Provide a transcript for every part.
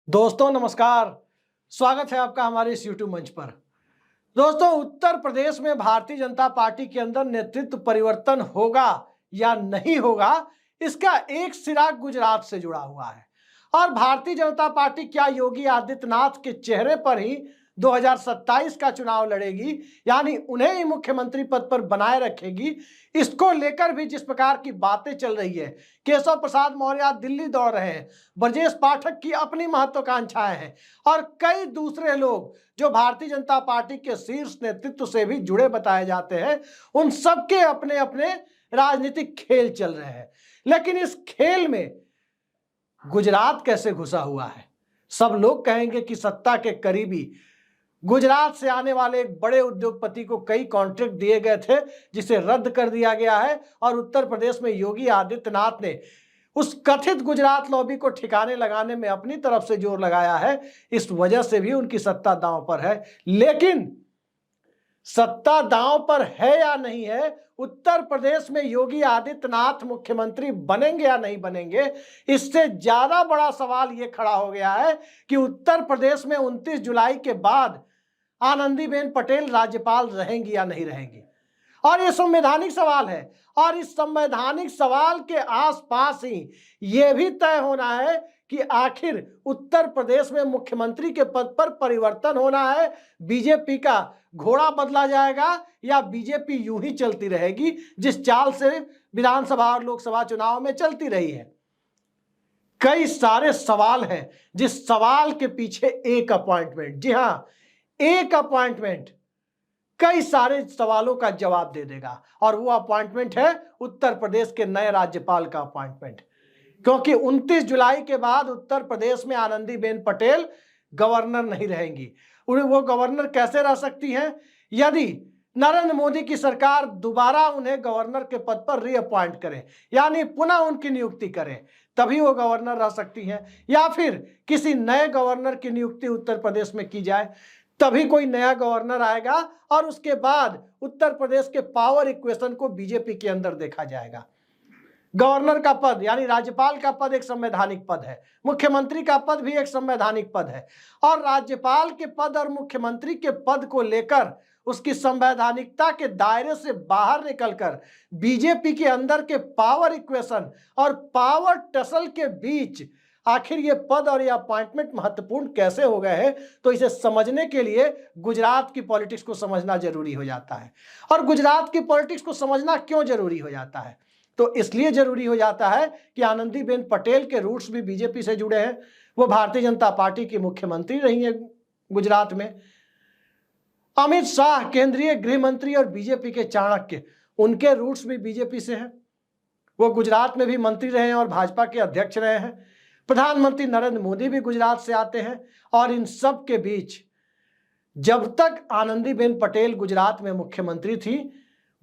दोस्तों नमस्कार। स्वागत है आपका हमारे इस YouTube मंच पर। दोस्तों, उत्तर प्रदेश में भारतीय जनता पार्टी के अंदर नेतृत्व परिवर्तन होगा या नहीं होगा, इसका एक सिरा गुजरात से जुड़ा हुआ है। और भारतीय जनता पार्टी क्या योगी आदित्यनाथ के चेहरे पर ही 2027 का चुनाव लड़ेगी, यानी उन्हें ही मुख्यमंत्री पद पर बनाए रखेगी, इसको लेकर भी जिस प्रकार की बातें चल रही है। केशव प्रसाद मौर्य दिल्ली दौड़ रहे हैं, ब्रजेश पाठक की अपनी महत्वाकांक्षाएं हैं और कई दूसरे लोग जो भारतीय जनता पार्टी के शीर्ष नेतृत्व से भी जुड़े बताए जाते हैं, उन सबके अपने अपने राजनीतिक खेल चल रहे हैं। लेकिन इस खेल में गुजरात कैसे घुसा हुआ है? सब लोग कहेंगे कि सत्ता के करीबी गुजरात से आने वाले एक बड़े उद्योगपति को कई कॉन्ट्रैक्ट दिए गए थे, जिसे रद्द कर दिया गया है और उत्तर प्रदेश में योगी आदित्यनाथ ने उस कथित गुजरात लॉबी को ठिकाने लगाने में अपनी तरफ से जोर लगाया है। इस वजह से भी उनकी सत्ता दांव पर है। लेकिन सत्ता दांव पर है या नहीं है, उत्तर प्रदेश में योगी आदित्यनाथ मुख्यमंत्री बनेंगे या नहीं बनेंगे, इससे ज्यादा बड़ा सवाल यह खड़ा हो गया है कि उत्तर प्रदेश में 29 जुलाई के बाद आनंदीबेन पटेल राज्यपाल रहेंगी या नहीं रहेंगी। और यह संवैधानिक सवाल है और इस संवैधानिक सवाल के आसपास ही यह भी तय होना है कि आखिर उत्तर प्रदेश में मुख्यमंत्री के पद पर परिवर्तन होना है, बीजेपी का घोड़ा बदला जाएगा या बीजेपी यूं ही चलती रहेगी जिस चाल से विधानसभा और लोकसभा चुनाव में चलती रही है। कई सारे सवाल हैं जिस सवाल के पीछे एक अपॉइंटमेंट, जी हां, एक अपॉइंटमेंट कई सारे सवालों का जवाब दे देगा और वो अपॉइंटमेंट है उत्तर प्रदेश के नए राज्यपाल का अपॉइंटमेंट। क्योंकि 29 जुलाई के बाद उत्तर प्रदेश में आनंदीबेन पटेल गवर्नर नहीं रहेंगी। वो गवर्नर कैसे रह सकती हैं? यदि नरेंद्र मोदी की सरकार दोबारा उन्हें गवर्नर के पद पर रीअपॉइंट करे, यानी पुनः उनकी नियुक्ति करे, तभी वो गवर्नर रह सकती हैं। या फिर किसी नए गवर्नर की नियुक्ति उत्तर प्रदेश में की जाए, तभी कोई नया गवर्नर आएगा और उसके बाद उत्तर प्रदेश के पावर इक्वेशन को बीजेपी के अंदर देखा जाएगा। गवर्नर का पद यानी राज्यपाल का पद एक संवैधानिक पद है, मुख्यमंत्री का पद भी एक संवैधानिक पद है और राज्यपाल के पद और मुख्यमंत्री के पद को लेकर उसकी संवैधानिकता के दायरे से बाहर निकलकर बीजेपी के अंदर के पावर इक्वेशन और पावर टसल के बीच आखिर ये पद और ये अपॉइंटमेंट महत्वपूर्ण कैसे हो गए हैं, तो इसे समझने के लिए गुजरात की पॉलिटिक्स को समझना जरूरी हो जाता है। और गुजरात की पॉलिटिक्स को समझना क्यों जरूरी हो जाता है? तो इसलिए जरूरी हो जाता है कि आनंदीबेन पटेल के रूट्स भी बीजेपी से जुड़े हैं। वो भारतीय जनता पार्टी की मुख्यमंत्री रही है गुजरात में। अमित शाह केंद्रीय गृह मंत्री और बीजेपी के चाणक्य, उनके रूट्स भी बीजेपी से हैं। वो गुजरात में भी मंत्री रहे हैं और भाजपा के अध्यक्ष रहे हैं। प्रधानमंत्री नरेंद्र मोदी भी गुजरात से आते हैं। और इन सब के बीच जब तक आनंदीबेन पटेल गुजरात में मुख्यमंत्री थी,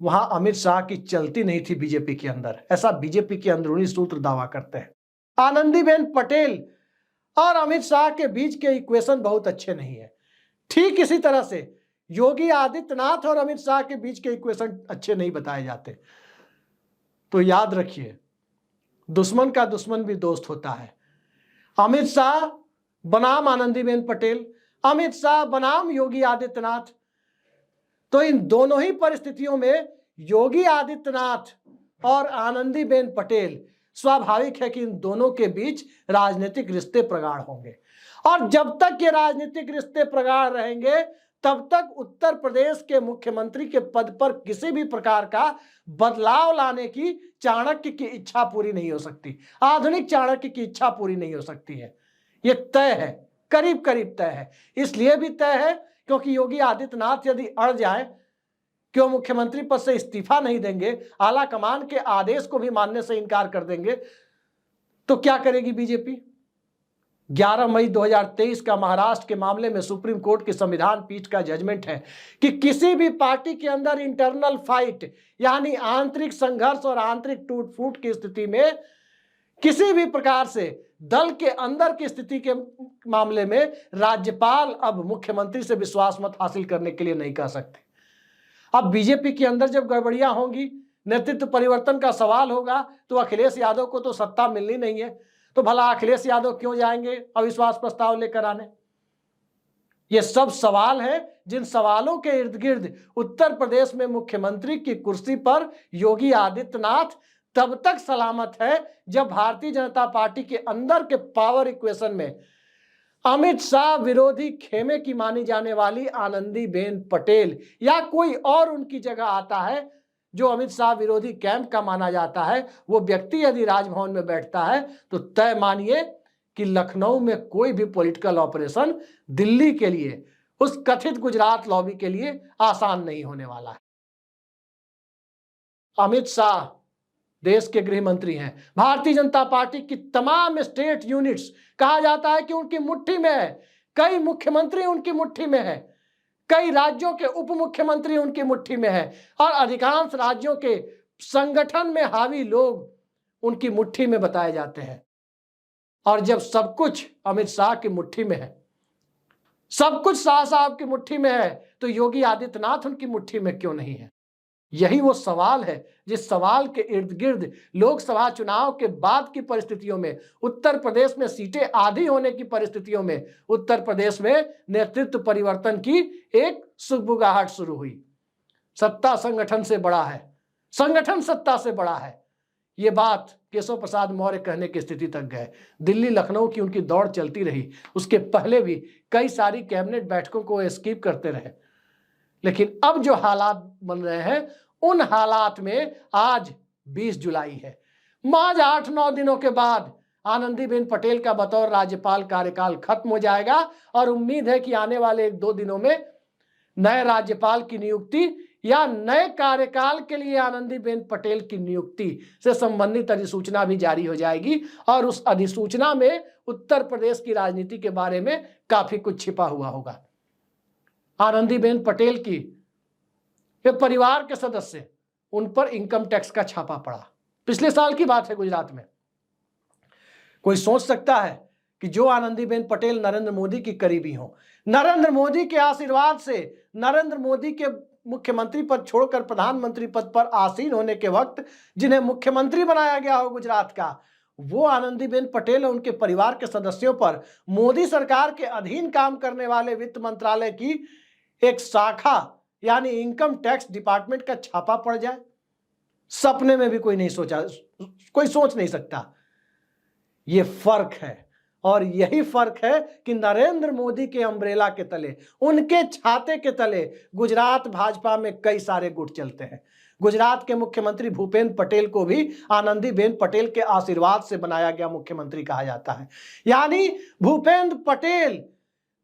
वहां अमित शाह की चलती नहीं थी बीजेपी के अंदर, ऐसा बीजेपी के अंदरूनी सूत्र दावा करते हैं। आनंदीबेन पटेल और अमित शाह के बीच के इक्वेशन बहुत अच्छे नहीं है। ठीक इसी तरह से योगी आदित्यनाथ और अमित शाह के बीच के इक्वेशन अच्छे नहीं बताए जाते। तो याद रखिए, दुश्मन का दुश्मन भी दोस्त होता है। अमित शाह बनाम आनंदीबेन पटेल, अमित शाह बनाम योगी आदित्यनाथ। तो इन दोनों ही परिस्थितियों में योगी आदित्यनाथ और आनंदीबेन पटेल, स्वाभाविक है कि इन दोनों के बीच राजनीतिक रिश्ते प्रगाढ़ होंगे। और जब तक ये राजनीतिक रिश्ते प्रगाढ़ रहेंगे, तब तक उत्तर प्रदेश के मुख्यमंत्री के पद पर किसी भी प्रकार का बदलाव लाने की चाणक्य की इच्छा पूरी नहीं हो सकती। आधुनिक चाणक्य की इच्छा पूरी नहीं हो सकती है। ये तय है, करीब करीब तय है। इसलिए भी तय है क्योंकि योगी आदित्यनाथ यदि अड़ जाए कि वो मुख्यमंत्री पद से इस्तीफा नहीं देंगे, आला कमान के आदेश को भी मानने से इनकार कर देंगे, तो क्या करेगी बीजेपी? 11 मई 2023 का महाराष्ट्र के मामले में सुप्रीम कोर्ट की संविधान पीठ का जजमेंट है कि किसी भी पार्टी के अंदर इंटरनल फाइट यानी आंतरिक संघर्ष और आंतरिक टूट फूट की स्थिति में किसी भी प्रकार से दल के अंदर की स्थिति के मामले में राज्यपाल अब मुख्यमंत्री से विश्वास मत हासिल करने के लिए नहीं कह सकते। अब बीजेपी के अंदर जब गड़बड़ियां होंगी, नेतृत्व परिवर्तन का सवाल होगा, तो अखिलेश यादव को तो सत्ता मिलनी नहीं है। तो भला अखिलेश यादव क्यों जाएंगे अविश्वास प्रस्ताव लेकर आने? ये सब सवाल है जिन सवालों के इर्द गिर्द उत्तर प्रदेश में मुख्यमंत्री की कुर्सी पर योगी आदित्यनाथ तब तक सलामत है जब भारतीय जनता पार्टी के अंदर के पावर इक्वेशन में अमित शाह विरोधी खेमे की मानी जाने वाली आनंदीबेन पटेल या कोई और उनकी जगह आता है जो अमित शाह विरोधी कैंप का माना जाता है। वो व्यक्ति यदि राजभवन में बैठता है तो तय मानिए कि लखनऊ में कोई भी पॉलिटिकल ऑपरेशन दिल्ली के लिए, उस कथित गुजरात लॉबी के लिए आसान नहीं होने वाला है। अमित शाह देश के गृह मंत्री हैं। भारतीय जनता पार्टी की तमाम स्टेट यूनिट्स कहा जाता है कि उनकी मुट्ठी में है। कई मुख्यमंत्री उनकी मुट्ठी में है, कई राज्यों के उप मुख्यमंत्री उनकी मुट्ठी में है और अधिकांश राज्यों के संगठन में हावी लोग उनकी मुट्ठी में बताए जाते हैं। और जब सब कुछ अमित शाह की मुट्ठी में है, सब कुछ शाह साहब की मुट्ठी में है, तो योगी आदित्यनाथ उनकी मुट्ठी में क्यों नहीं है? यही वो सवाल है जिस सवाल के इर्द गिर्द लोकसभा चुनाव के बाद की परिस्थितियों में, उत्तर प्रदेश में सीटें आधी होने की परिस्थितियों में, उत्तर प्रदेश में नेतृत्व परिवर्तन की एक सुगबुगाहट शुरू हुई। सत्ता संगठन से बड़ा है, संगठन सत्ता से बड़ा है, ये बात केशव प्रसाद मौर्य कहने की स्थिति तक गए। दिल्ली लखनऊ की उनकी दौड़ चलती रही, उसके पहले भी कई सारी कैबिनेट बैठकों को स्किप करते रहे। लेकिन अब जो हालात बन रहे हैं, उन हालात में आज 20 जुलाई है, महज 8-9 दिनों के बाद आनंदीबेन पटेल का बतौर राज्यपाल कार्यकाल खत्म हो जाएगा और उम्मीद है कि आने वाले 1-2 दिनों में नए राज्यपाल की नियुक्ति या नए कार्यकाल के लिए आनंदीबेन पटेल की नियुक्ति से संबंधित अधिसूचना भी जारी हो जाएगी और उस अधिसूचना में उत्तर प्रदेश की राजनीति के बारे में काफी कुछ छिपा हुआ होगा। आनंदीबेन पटेल की ये परिवार के सदस्य, उन पर इनकम टैक्स का छापा पड़ा। पिछले साल की बात है गुजरात में। कोई सोच सकता है कि जो आनंदीबेन पटेल नरेंद्र मोदी की करीबी हो, नरेंद्र मोदी के आशीर्वाद से नरेंद्र मोदी के मुख्यमंत्री पद छोड़कर प्रधानमंत्री पद पर आसीन होने के वक्त जिन्हें मुख्यमंत्री बनाया गया हो गुजरात का, वो आनंदीबेन पटेल और उनके परिवार के सदस्यों पर मोदी सरकार के अधीन काम करने वाले वित्त मंत्रालय की एक शाखा यानी इनकम टैक्स डिपार्टमेंट का छापा पड़ जाए, सपने में भी कोई नहीं सोचा, कोई सोच नहीं सकता। ये फर्क है और यही फर्क है कि नरेंद्र मोदी के अम्ब्रेला के तले, उनके छाते के तले गुजरात भाजपा में कई सारे गुट चलते हैं। गुजरात के मुख्यमंत्री भूपेंद्र पटेल को भी आनंदीबेन पटेल के आशीर्वाद से बनाया गया मुख्यमंत्री कहा जाता है। यानी भूपेंद्र पटेल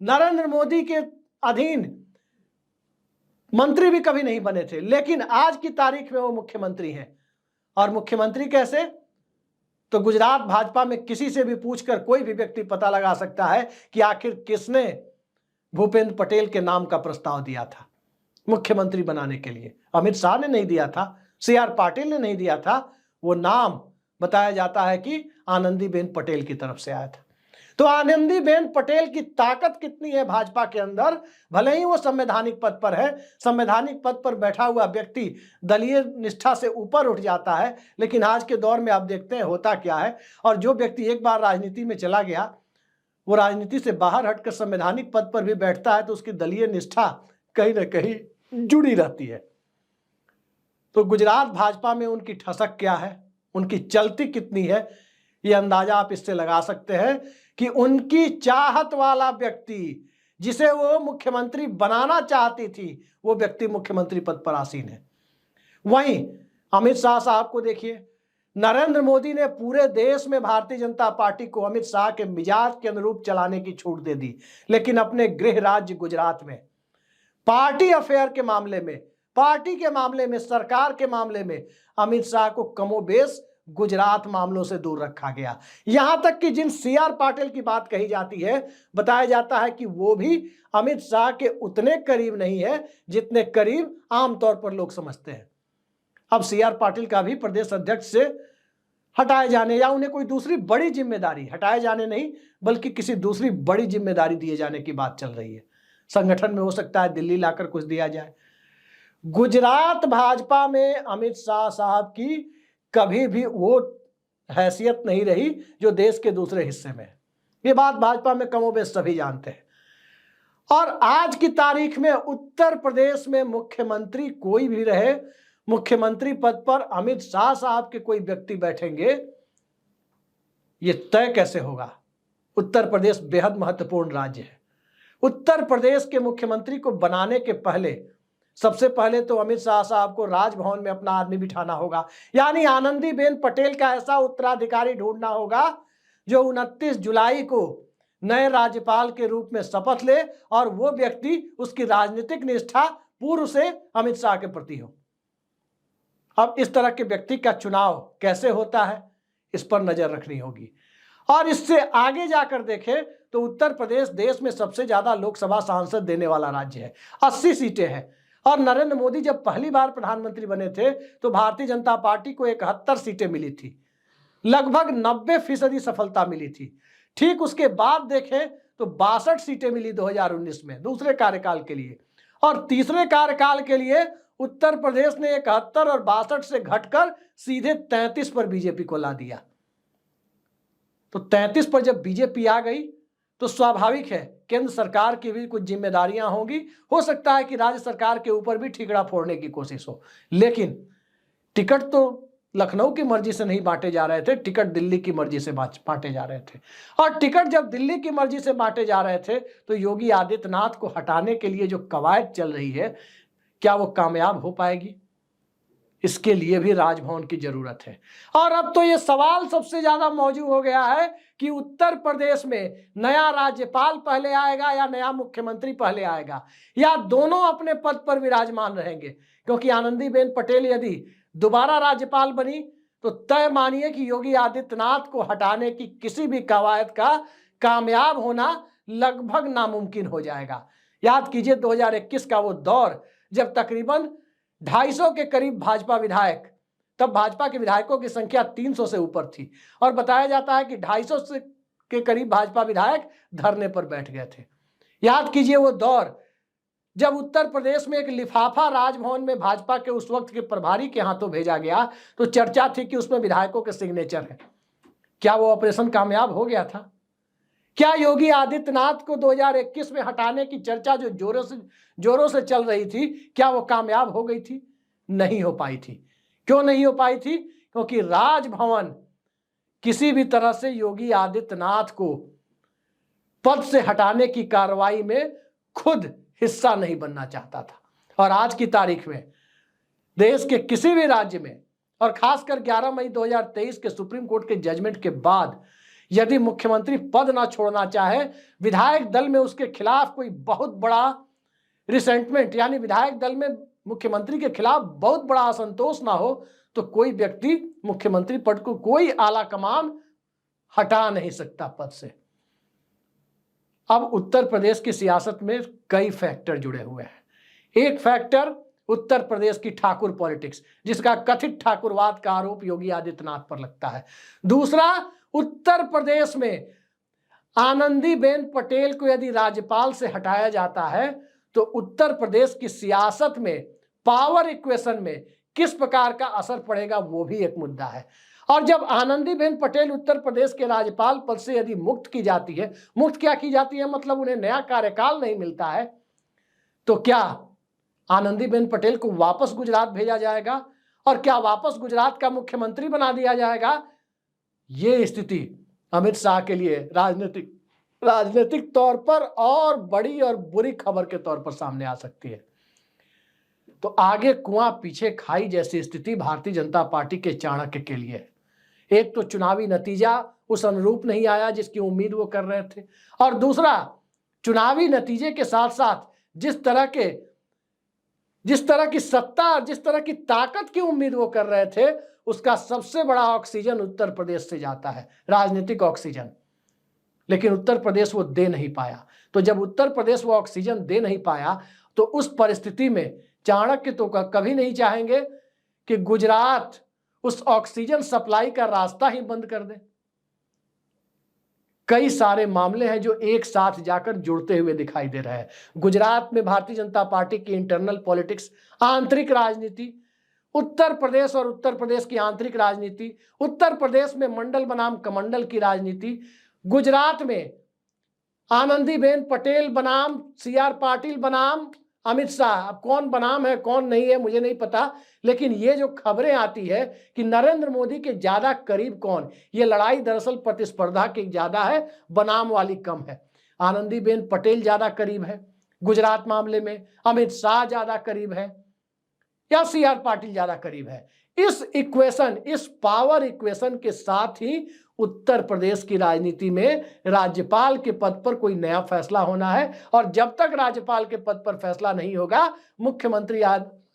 नरेंद्र मोदी के अधीन मंत्री भी कभी नहीं बने थे, लेकिन आज की तारीख में वो मुख्यमंत्री हैं। और मुख्यमंत्री कैसे? तो गुजरात भाजपा में किसी से भी पूछकर कोई भी व्यक्ति पता लगा सकता है कि आखिर किसने भूपेंद्र पटेल के नाम का प्रस्ताव दिया था मुख्यमंत्री बनाने के लिए। अमित शाह ने नहीं दिया था, CR पाटिल ने नहीं दिया था, वो नाम बताया जाता है कि आनंदीबेन पटेल की तरफ से आया था। तो आनंदीबेन पटेल की ताकत कितनी है भाजपा के अंदर, भले ही वो संवैधानिक पद पर है, संवैधानिक पद पर बैठा हुआ व्यक्ति दलीय निष्ठा से ऊपर उठ जाता है, लेकिन आज के दौर में आप देखते हैं होता क्या है। और जो व्यक्ति एक बार राजनीति में चला गया, वो राजनीति से बाहर हटकर संवैधानिक पद पर भी बैठता है तो उसकी दलीय निष्ठा कहीं ना कहीं जुड़ी रहती है। तो गुजरात भाजपा में उनकी ठसक क्या है, उनकी चलती कितनी है, ये अंदाजा आप इससे लगा सकते हैं कि उनकी चाहत वाला व्यक्ति, जिसे वो मुख्यमंत्री बनाना चाहती थी, वो व्यक्ति मुख्यमंत्री पद पर आसीन है। वहीं अमित शाह साहब को देखिए, नरेंद्र मोदी ने पूरे देश में भारतीय जनता पार्टी को अमित शाह के मिजाज के अनुरूप चलाने की छूट दे दी, लेकिन अपने गृह राज्य गुजरात में पार्टी अफेयर के मामले में, पार्टी के मामले में, सरकार के मामले में अमित शाह को कमोबेश गुजरात मामलों से दूर रखा गया। यहां तक कि जिन CR पाटिल की बात कही जाती है, बताया जाता है कि वो भी अमित शाह के उतने करीब नहीं है जितने करीब आमतौर पर लोग समझते हैं। अब CR पाटिल का भी प्रदेश अध्यक्ष से हटाए जाने या उन्हें कोई दूसरी बड़ी जिम्मेदारी, हटाए जाने नहीं बल्कि किसी दूसरी बड़ी जिम्मेदारी दिए जाने की बात चल रही है। संगठन में हो सकता है दिल्ली लाकर कुछ दिया जाए। गुजरात भाजपा में अमित शाह साहब की कभी भी वो हैसियत नहीं रही जो देश के दूसरे हिस्से में। ये बात भाजपा में कमोबेश सभी जानते हैं। और आज की तारीख में उत्तर प्रदेश में मुख्यमंत्री कोई भी रहे, मुख्यमंत्री पद पर अमित शाह साहब के कोई व्यक्ति बैठेंगे, ये तय कैसे होगा? उत्तर प्रदेश बेहद महत्वपूर्ण राज्य है। उत्तर प्रदेश के मुख्यमंत्री को बनाने के पहले सबसे पहले तो अमित शाह साहब को राजभवन में अपना आदमी बिठाना होगा, यानी आनंदीबेन पटेल का ऐसा उत्तराधिकारी ढूंढना होगा जो 29 जुलाई को नए राज्यपाल के रूप में शपथ ले और वो व्यक्ति उसकी राजनीतिक निष्ठा पूर्व से अमित शाह के प्रति हो। अब इस तरह के व्यक्ति का चुनाव कैसे होता है, इस पर नजर रखनी होगी। और इससे आगे जाकर देखें तो उत्तर प्रदेश देश में सबसे ज्यादा लोकसभा सांसद देने वाला राज्य है, 80 सीटें हैं। और नरेंद्र मोदी जब पहली बार प्रधानमंत्री बने थे तो भारतीय जनता पार्टी को 71 सीटें मिली थी, लगभग 90% सफलता मिली थी। ठीक उसके बाद देखें तो 62 सीटें मिली 2019 में दूसरे कार्यकाल के लिए, और तीसरे कार्यकाल के लिए उत्तर प्रदेश ने 71 और 62 से घटकर सीधे 33 पर बीजेपी को ला दिया। तो 33 पर जब बीजेपी आ गई तो स्वाभाविक है केंद्र सरकार की भी कुछ जिम्मेदारियां होंगी, हो सकता है कि राज्य सरकार के ऊपर भी ठिकरा फोड़ने की कोशिश हो। लेकिन टिकट तो लखनऊ की मर्जी से नहीं बांटे जा रहे थे, टिकट दिल्ली की मर्जी से बांटे जा रहे थे। और टिकट जब दिल्ली की मर्जी से बांटे जा रहे थे तो योगी आदित्यनाथ को हटाने के लिए जो कवायद चल रही है, क्या वो कामयाब हो पाएगी? इसके लिए भी राजभवन की जरूरत है। और अब तो ये सवाल सबसे ज्यादा मौजूद हो गया है कि उत्तर प्रदेश में नया राज्यपाल पहले आएगा या नया मुख्यमंत्री पहले आएगा, या दोनों अपने पद पर विराजमान रहेंगे। क्योंकि आनंदीबेन पटेल यदि दोबारा राज्यपाल बनी तो तय मानिए कि योगी आदित्यनाथ को हटाने की किसी भी कवायद का कामयाब होना लगभग नामुमकिन हो जाएगा। याद कीजिए 2021 का वो दौर जब तकरीबन 250 के करीब भाजपा विधायक, तब भाजपा के विधायकों की संख्या 300 से ऊपर थी, और बताया जाता है कि 250 के करीब भाजपा विधायक धरने पर बैठ गए थे। याद कीजिए वो दौर जब उत्तर प्रदेश में एक लिफाफा राजभवन में भाजपा के उस वक्त के प्रभारी के हाथों भेजा गया तो चर्चा थी कि उसमें विधायकों के सिग्नेचर है। क्या वो ऑपरेशन कामयाब हो गया था? क्या योगी आदित्यनाथ को 2021 में हटाने की चर्चा जो जोरों से चल रही थी, क्या वो कामयाब हो गई थी? नहीं हो पाई थी। क्यों नहीं हो पाई थी? क्योंकि राजभवन किसी भी तरह से योगी आदित्यनाथ को पद से हटाने की कार्रवाई में खुद हिस्सा नहीं बनना चाहता था। और आज की तारीख में देश के किसी भी राज्य में, और खासकर 11 मई 2023 के सुप्रीम कोर्ट के जजमेंट के बाद, यदि मुख्यमंत्री पद ना छोड़ना चाहे, विधायक दल में उसके खिलाफ कोई बहुत बड़ा रिसेंटमेंट, यानी विधायक दल में मुख्यमंत्री के खिलाफ बहुत बड़ा असंतोष ना हो, तो कोई व्यक्ति मुख्यमंत्री पद को, कोई आला कमान हटा नहीं सकता पद से। अब उत्तर प्रदेश की सियासत में कई फैक्टर जुड़े हुए हैं। एक फैक्टर उत्तर प्रदेश की ठाकुर पॉलिटिक्स, जिसका कथित ठाकुरवाद का आरोप योगी आदित्यनाथ पर लगता है। दूसरा, उत्तर प्रदेश में आनंदीबेन पटेल को यदि राज्यपाल से हटाया जाता है तो उत्तर प्रदेश की सियासत में, पावर इक्वेशन में किस प्रकार का असर पड़ेगा, वो भी एक मुद्दा है। और जब आनंदीबेन पटेल उत्तर प्रदेश के राज्यपाल पद से यदि मुक्त की जाती है, मुक्त क्या की जाती है, मतलब उन्हें नया कार्यकाल नहीं मिलता है, तो क्या आनंदीबेन पटेल को वापस गुजरात भेजा जाएगा? और क्या वापस गुजरात का मुख्यमंत्री बना दिया जाएगा? ये स्थिति अमित शाह के लिए राजनीतिक तौर पर और बड़ी और बुरी खबर के तौर पर सामने आ सकती है। तो आगे कुआं पीछे खाई जैसी स्थिति भारतीय जनता पार्टी के चाणक्य के लिए है। एक तो चुनावी नतीजा उस अनुरूप नहीं आया जिसकी उम्मीद वो कर रहे थे, और दूसरा, चुनावी नतीजे के साथ साथ जिस तरह की सत्ता, जिस तरह की ताकत की उम्मीद वो कर रहे थे, उसका सबसे बड़ा ऑक्सीजन उत्तर प्रदेश से जाता है, राजनीतिक ऑक्सीजन। लेकिन उत्तर प्रदेश वो दे नहीं पाया। तो जब उत्तर प्रदेश वो ऑक्सीजन दे नहीं पाया तो उस परिस्थिति में चाणक्य तो कभी नहीं चाहेंगे कि गुजरात उस ऑक्सीजन सप्लाई का रास्ता ही बंद कर दे। कई सारे मामले हैं जो एक साथ जाकर जुड़ते हुए दिखाई दे रहे हैं। गुजरात में भारतीय जनता पार्टी की इंटरनल पॉलिटिक्स, आंतरिक राजनीति, उत्तर प्रदेश और उत्तर प्रदेश की आंतरिक राजनीति, उत्तर प्रदेश में मंडल बनाम कमंडल की राजनीति, गुजरात में आनंदीबेन पटेल बनाम CR पाटिल बनाम अमित शाह। अब कौन बनाम है कौन नहीं है मुझे नहीं पता, लेकिन ये जो खबरें आती है कि नरेंद्र मोदी के ज्यादा करीब कौन, ये लड़ाई दरअसल प्रतिस्पर्धा की ज्यादा है, बनाम वाली कम है। आनंदीबेन पटेल ज्यादा करीब है गुजरात मामले में, अमित शाह ज्यादा करीब है या CR पाटिल ज्यादा करीब है। इस इक्वेशन, इस पावर इक्वेशन के साथ ही उत्तर प्रदेश की राजनीति में राज्यपाल के पद पर कोई नया फैसला होना है, और जब तक राज्यपाल के पद पर फैसला नहीं होगा, मुख्यमंत्री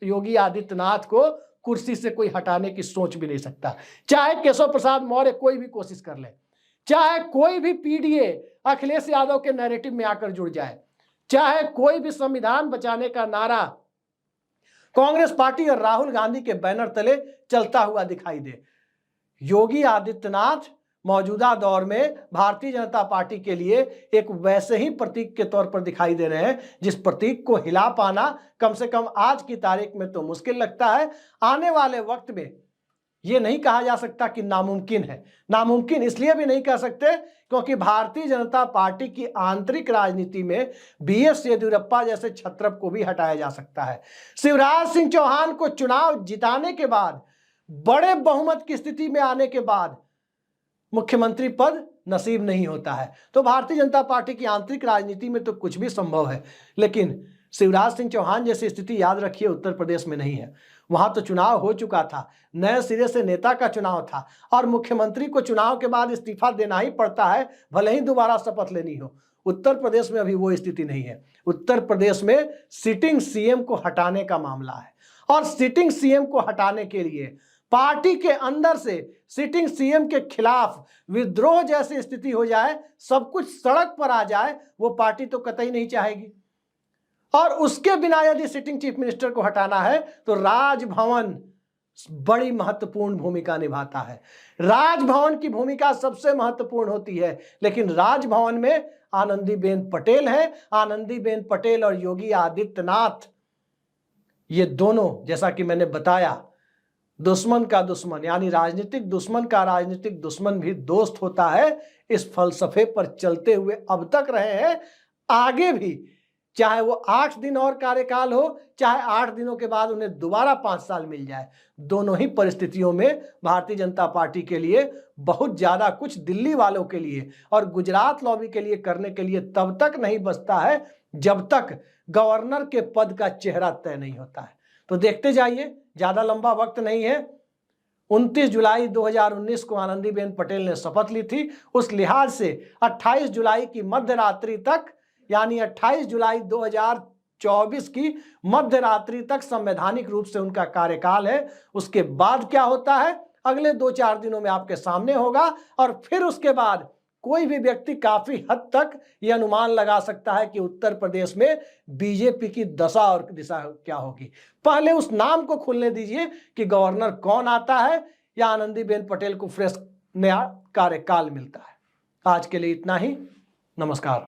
योगी आदित्यनाथ को कुर्सी से कोई हटाने की सोच भी नहीं सकता। चाहे केशव प्रसाद मौर्य कोई भी कोशिश कर ले, चाहे कोई भी PDA अखिलेश यादव के नैरेटिव में आकर जुड़ जाए, चाहे कोई भी संविधान बचाने का नारा कांग्रेस पार्टी और राहुल गांधी के बैनर तले चलता हुआ दिखाई दे, योगी आदित्यनाथ मौजूदा दौर में भारतीय जनता पार्टी के लिए एक वैसे ही प्रतीक के तौर पर दिखाई दे रहे हैं जिस प्रतीक को हिला पाना कम से कम आज की तारीख में तो मुश्किल लगता है। आने वाले वक्त में यह नहीं कहा जा सकता कि नामुमकिन है। नामुमकिन इसलिए भी नहीं कह सकते क्योंकि भारतीय जनता पार्टी की आंतरिक राजनीति में BS येदियुरप्पा जैसे छत्रप को भी हटाया जा सकता है। शिवराज सिंह चौहान को चुनाव जिताने के बाद, बड़े बहुमत की स्थिति में आने के बाद मुख्यमंत्री पद नसीब नहीं होता है, तो भारतीय जनता पार्टी की आंतरिक राजनीति में तो कुछ भी संभव है, लेकिन शिवराज सिंह चौहान जैसी स्थिति याद रखिए उत्तर प्रदेश में नहीं है। वहां तो चुनाव हो चुका था, नए सिरे से नेता का चुनाव था, और मुख्यमंत्री को चुनाव के बाद इस्तीफा देना ही पड़ता है, भले ही दोबारा शपथ लेनी हो। उत्तर प्रदेश में अभी वो स्थिति नहीं है। उत्तर प्रदेश में सिटिंग CM को हटाने का मामला है, और सिटिंग CM को हटाने के लिए पार्टी के अंदर से सिटिंग CM के खिलाफ विद्रोह जैसी स्थिति हो जाए, सब कुछ सड़क पर आ जाए, वो पार्टी तो कतई नहीं चाहेगी। और उसके बिना यदि सिटिंग चीफ मिनिस्टर को हटाना है तो राजभवन बड़ी महत्वपूर्ण भूमिका निभाता है। राजभवन की भूमिका सबसे महत्वपूर्ण होती है, लेकिन राजभवन में आनंदीबेन पटेल है। आनंदीबेन पटेल और योगी आदित्यनाथ, ये दोनों, जैसा कि मैंने बताया, दुश्मन का दुश्मन, यानी राजनीतिक दुश्मन का राजनीतिक दुश्मन भी दोस्त होता है। इस फलसफे पर चलते हुए अब तक रहे हैं, आगे भी, चाहे वो 8 दिन और कार्यकाल हो, चाहे 8 दिनों के बाद उन्हें दोबारा 5 साल मिल जाए, दोनों ही परिस्थितियों में भारतीय जनता पार्टी के लिए बहुत ज्यादा कुछ दिल्ली वालों के लिए और गुजरात लॉबी के लिए करने के लिए तब तक नहीं बचता है जब तक गवर्नर के पद का चेहरा तय नहीं होता है। तो देखते जाइए, ज्यादा लंबा वक्त नहीं है। 29 जुलाई 2019 को आनंदीबेन पटेल ने शपथ ली थी। उस लिहाज से 28 जुलाई की मध्य रात्रि तक, यानी 28 जुलाई 2024 की मध्य रात्रि तक संवैधानिक रूप से उनका कार्यकाल है। उसके बाद क्या होता है अगले 2-4 दिनों में आपके सामने होगा, और फिर उसके बाद कोई भी व्यक्ति काफी हद तक यह अनुमान लगा सकता है कि उत्तर प्रदेश में बीजेपी की दशा और दिशा क्या होगी। पहले उस नाम को खुलने दीजिए कि गवर्नर कौन आता है या आनंदीबेन पटेल को फ्रेश नया कार्यकाल मिलता है। आज के लिए इतना ही, नमस्कार।